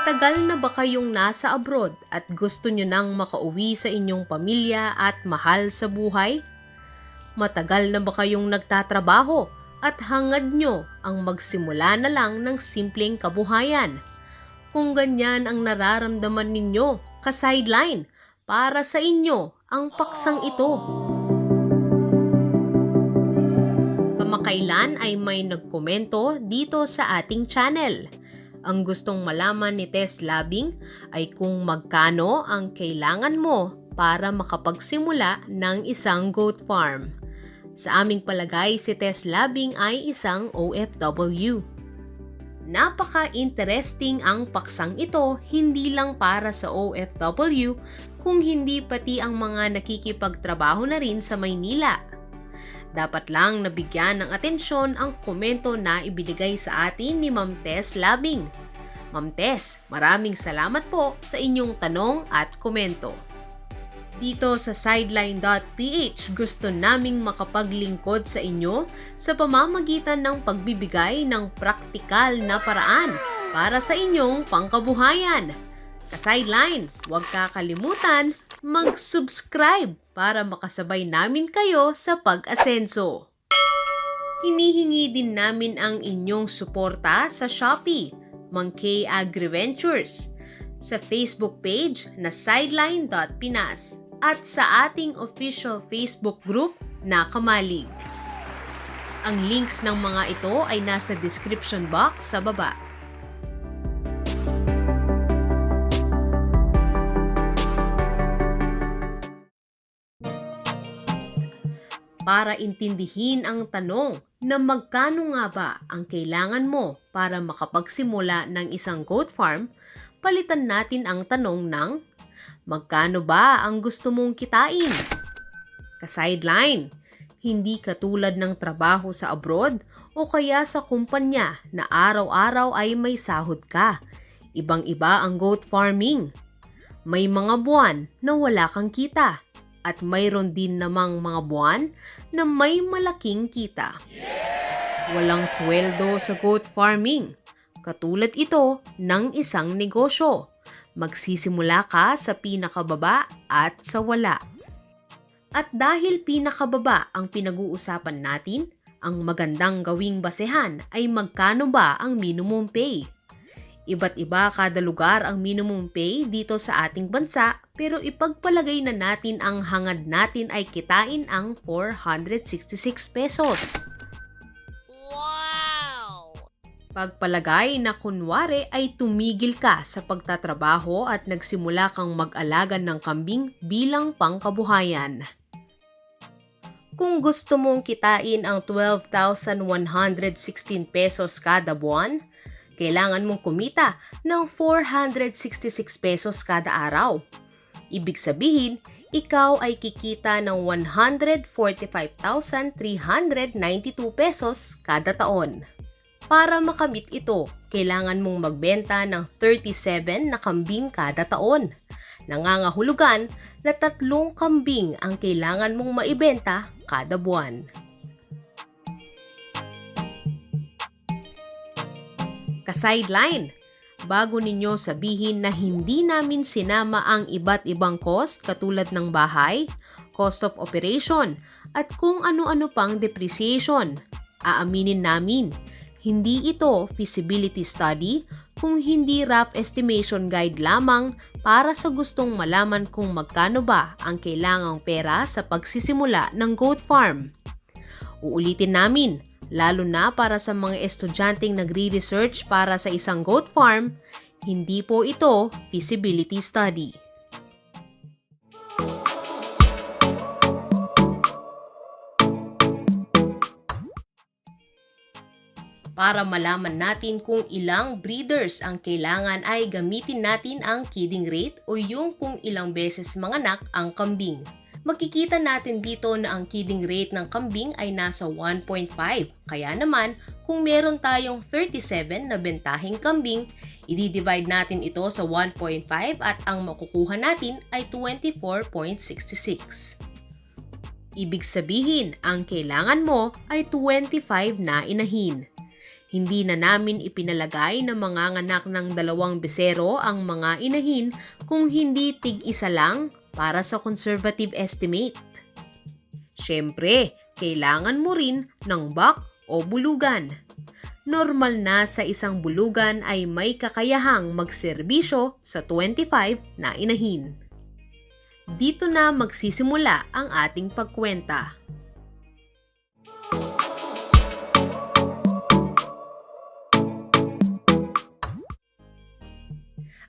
Matagal na ba kayong nasa abroad at gusto nyo nang makauwi sa inyong pamilya at mahal sa buhay? Matagal na ba kayong nagtatrabaho at hangad nyo ang magsimula na lang ng simpleng kabuhayan? Kung ganyan ang nararamdaman ninyo, ka-sideline, para sa inyo ang paksang ito. Kamakailan ay may nagkomento dito sa ating channel. Ang gustong malaman ni Tess Labing ay kung magkano ang kailangan mo para makapagsimula ng isang goat farm. Sa aming palagay, si Tess Labing ay isang OFW. Napaka-interesting ang paksang ito, hindi lang para sa OFW, kung hindi pati ang mga nakikipagtrabaho na rin sa Maynila. Dapat lang nabigyan ng atensyon ang komento na ibinigay sa atin ni Ma'am Tess Labing. Ma'am Tess, maraming salamat po sa inyong tanong at komento. Dito sa sideline.ph, gusto naming makapaglingkod sa inyo sa pamamagitan ng pagbibigay ng praktikal na paraan para sa inyong pangkabuhayan. Ka-sideline, huwag kakalimutan mag-subscribe para makasabay namin kayo sa pag-asenso. Hinihingi din namin ang inyong suporta sa Shopee, Mang Kay Agriventures, sa Facebook page na sideline.pinas at sa ating official Facebook group na Kamalig. Ang links ng mga ito ay nasa description box sa baba. Para intindihin ang tanong na magkano nga ba ang kailangan mo para makapagsimula ng isang goat farm, palitan natin ang tanong ng magkano ba ang gusto mong kitain? Ka-sideline, hindi katulad ng trabaho sa abroad o kaya sa kumpanya na araw-araw ay may sahod ka. Ibang-iba ang goat farming. May mga buwan na wala kang kita. At mayroon din namang mga buwan na may malaking kita. Walang sweldo sa goat farming. Katulad ito ng isang negosyo. Magsisimula ka sa pinakababa at sa wala. At dahil pinakababa ang pinag-uusapan natin, ang magandang gawing basehan ay magkano ba ang minimum pay. Iba't iba kada lugar ang minimum pay dito sa ating bansa, pero ipagpalagay na natin ang hangad natin ay kitain ang 466 pesos. Wow! Pagpalagay na kunwari ay tumigil ka sa pagtatrabaho at nagsimula kang mag-alaga ng kambing bilang pangkabuhayan. Kung gusto mong kitain ang 12,116 pesos kada buwan, kailangan mong kumita ng 466 pesos kada araw. Ibig sabihin, ikaw ay kikita ng 145,392 pesos kada taon. Para makamit ito, kailangan mong magbenta ng 37 na kambing kada taon. Nangangahulugan na 3 kambing ang kailangan mong maibenta kada buwan. Ka-sideline, bago ninyo sabihin na hindi namin sinama ang iba't ibang cost katulad ng bahay, cost of operation, at kung ano-ano pang depreciation, aaminin namin, hindi ito feasibility study kung hindi rough estimation guide lamang para sa gustong malaman kung magkano ba ang kailangang pera sa pagsisimula ng goat farm. Uulitin namin, lalo na para sa mga estudyanteng nagre-research para sa isang goat farm, hindi po ito feasibility study. Para malaman natin kung ilang breeders ang kailangan ay gamitin natin ang kidding rate o yung kung ilang beses manganak ang kambing. Makikita natin dito na ang kidding rate ng kambing ay nasa 1.5. Kaya naman, kung meron tayong 37 na bentaheng kambing, i-divide natin ito sa 1.5 at ang makukuha natin ay 24.66. Ibig sabihin, ang kailangan mo ay 25 na inahin. Hindi na namin ipinalagay na manganganak ng 2 besero ang mga inahin kung hindi tig-isa lang para sa conservative estimate. Siyempre, kailangan mo rin ng buck o bulugan. Normal na sa isang bulugan ay may kakayahang magserbisyo sa 25 na inahin. Dito na magsisimula ang ating pagkwenta.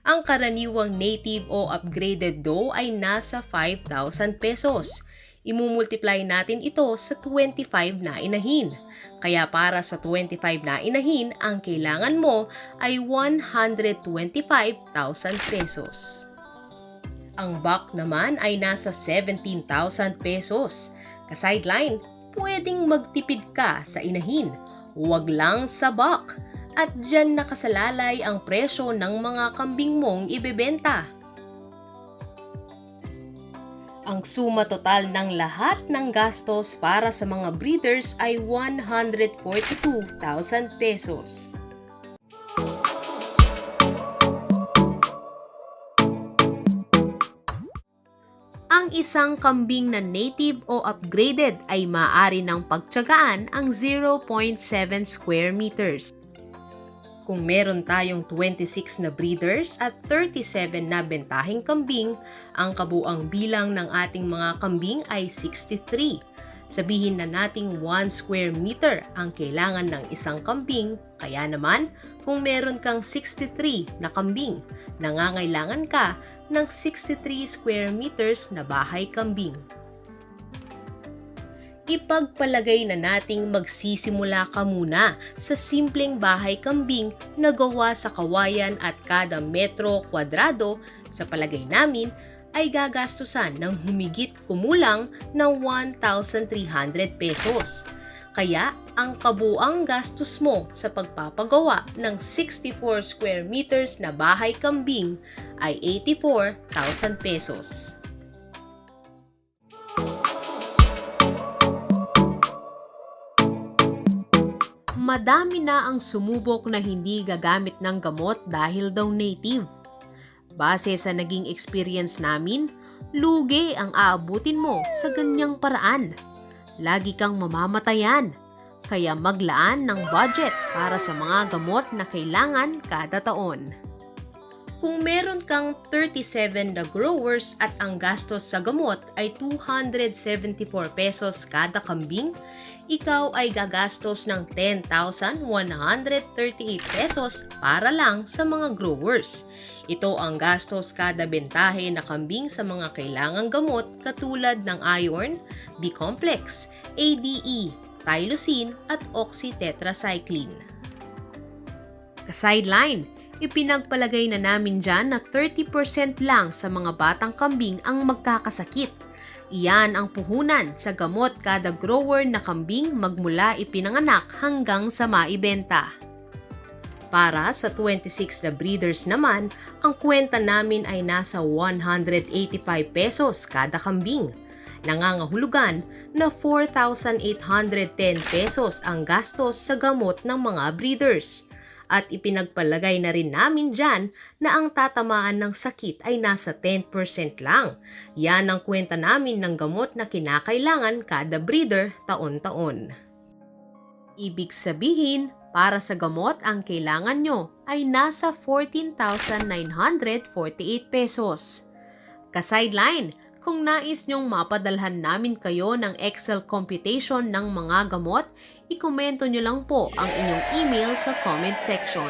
Ang karaniwang native o upgraded doe ay nasa 5,000 pesos. Imumultiply natin ito sa 25 na inahin. Kaya para sa 25 na inahin, ang kailangan mo ay 125,000 pesos. Ang buck naman ay nasa 17,000 pesos. Ka-sideline, pwedeng magtipid ka sa inahin, huwag lang sa buck. At dyan nakasalalay ang presyo ng mga kambing mong ibebenta. Ang suma total ng lahat ng gastos para sa mga breeders ay 142,000 pesos. Ang isang kambing na native o upgraded ay maaari ng pagtiyagaan ang 0.7 square meters. Kung meron tayong 26 na breeders at 37 na bentaheng kambing, ang kabuang bilang ng ating mga kambing ay 63. Sabihin na nating 1 square meter ang kailangan ng isang kambing, kaya naman kung meron kang 63 na kambing, nangangailangan ka ng 63 square meters na bahay kambing. Ipagpalagay na nating magsisimula ka muna sa simpleng bahay kambing na gawa sa kawayan at kada metro kwadrado, sa palagay namin, ay gagastusan ng humigit kumulang ng 1,300 pesos. Kaya, ang kabuang gastos mo sa pagpapagawa ng 64 square meters na bahay kambing ay 84,000 pesos. Madami na ang sumubok na hindi gagamit ng gamot dahil daw native. Base sa naging experience namin, lugi ang aabutin mo sa ganyang paraan. Lagi kang mamamatayan, kaya maglaan ng budget para sa mga gamot na kailangan kada taon. Kung meron kang 37 na growers at ang gastos sa gamot ay 274 pesos kada kambing, ikaw ay gagastos ng 10,138 pesos para lang sa mga growers. Ito ang gastos kada bentahe na kambing sa mga kailangang gamot katulad ng iron, B-complex, ADE, Tylosin at oxytetracycline. Ka-sideline, ipinagpalagay na namin dyan na 30% lang sa mga batang kambing ang magkakasakit. Iyan ang puhunan sa gamot kada grower na kambing magmula ipinanganak hanggang sa maibenta. Para sa 26 na breeders naman, ang kwenta namin ay nasa 185 pesos kada kambing. Nangangahulugan na 4,810 pesos ang gastos sa gamot ng mga breeders. At ipinagpalagay na rin namin dyan na ang tatamaan ng sakit ay nasa 10% lang. Yan ang kwenta namin ng gamot na kinakailangan kada breeder taon-taon. Ibig sabihin, para sa gamot ang kailangan nyo ay nasa 14,948 pesos. Ka-sideline, kung nais nyong mapadalhan namin kayo ng Excel computation ng mga gamot, ikomento nyo lang po ang inyong email sa comment section.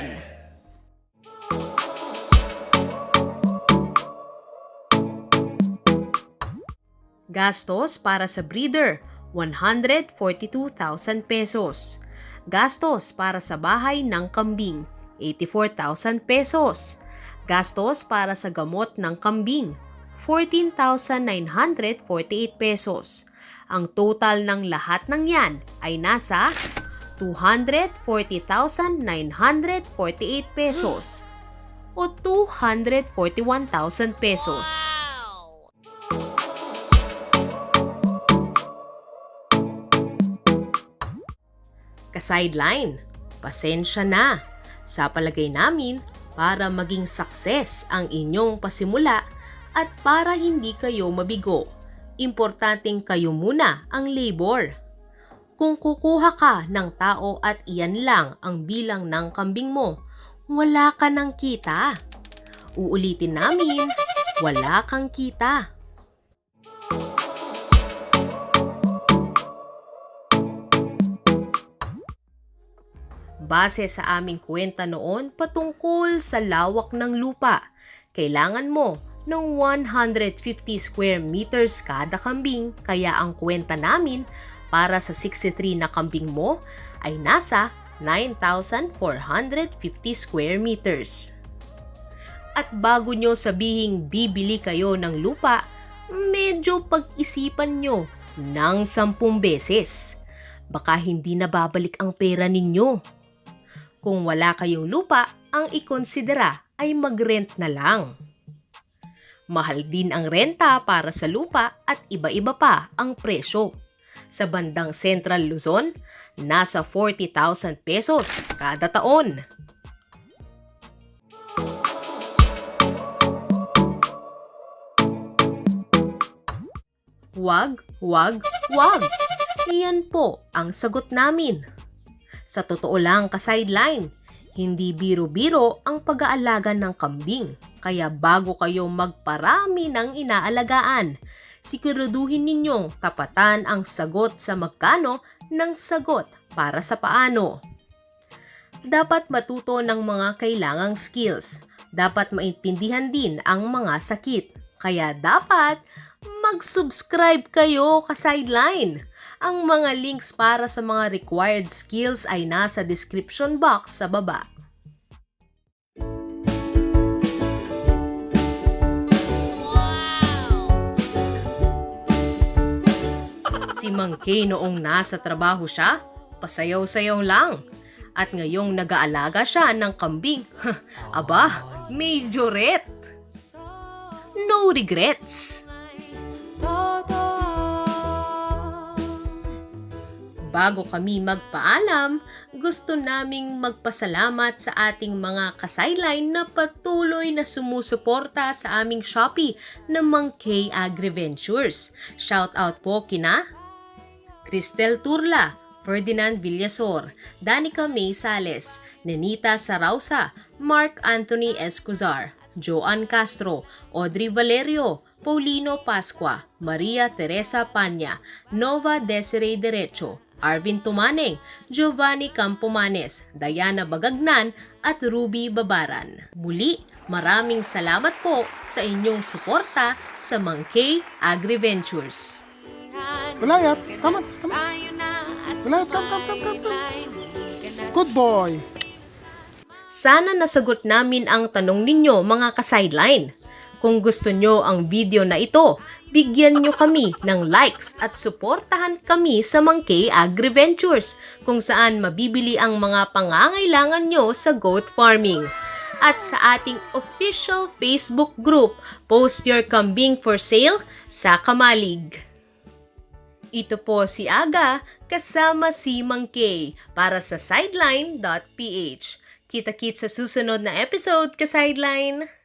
Gastos para sa breeder, 142,000 pesos. Gastos para sa bahay ng kambing, 84,000 pesos. Gastos para sa gamot ng kambing, 14,948 pesos. Ang total ng lahat ng yan ay nasa 240,948 pesos o 241,000 pesos. Ka-sideline, Pasensya na. Sa palagay namin, para maging success ang inyong pasimula at para hindi kayo mabigo, importanteng kayo muna ang labor. Kung kukuha ka ng tao at iyan lang ang bilang ng kambing mo, wala ka ng kita. Uulitin namin, wala kang kita. Base sa aming kwenta noon patungkol sa lawak ng lupa, kailangan mo ng 150 square meters kada kambing, kaya ang kwenta namin para sa 63 na kambing mo ay nasa 9,450 square meters. At bago nyo sabihing bibili kayo ng lupa, medyo pag-isipan nyo ng 10 beses. Baka hindi na babalik ang pera ninyo. Kung wala kayong lupa, ang ikonsidera ay mag-rent na lang. Mahal din ang renta para sa lupa at iba-iba pa ang presyo. Sa bandang Central Luzon, nasa 40,000 pesos kada taon. Wag, wag, wag. Iyan po ang sagot namin. Sa totoo lang ka-sideline, hindi biro-biro ang pag-aalaga ng kambing. Kaya bago kayo magparami ng inaalagaan, siguraduhin ninyong tapatan ang sagot sa magkano ng sagot para sa paano. Dapat matuto ng mga kailangang skills. Dapat maintindihan din ang mga sakit. Kaya dapat mag-subscribe kayo ka-sideline. Ang mga links para sa mga required skills ay nasa description box sa baba. Si Mang Kay noong nasa trabaho siya, pasayaw-sayaw lang. At ngayong nag-aalaga siya ng kambing, aba, majorette! No regrets! Bago kami magpaalam, gusto naming magpasalamat sa ating mga ka-sideline na patuloy na sumusuporta sa aming Shopee na Mang Kay Agri-Ventures. Shout out po kina Cristel Turla, Ferdinand Villasor, Danica May Sales, Nenita Sarausa, Mark Anthony Escuzar, Joan Castro, Audrey Valerio, Paulino Pascua, Maria Teresa Panya, Nova Desiree Derecho, Arvin Tumaneng, Giovanni Campomanes, Diana Bagagnan at Ruby Babaran. Muli, maraming salamat po sa inyong suporta sa Mang Kay Agri-Ventures. Gulayat, come on, come on. Gulayat, come. Good boy. Sana nasagot namin ang tanong ninyo mga ka-sideline. Kung gusto nyo ang video na ito, bigyan nyo kami ng likes at suportahan kami sa Mang Kay Agri-Ventures kung saan mabibili ang mga pangangailangan nyo sa goat farming. At sa ating official Facebook group, Post Your Kambing for Sale sa Kamalig. Ito po si Aga kasama si Mang Kay para sa sideline.ph. Kita-kits sa susunod na episode ka-sideline!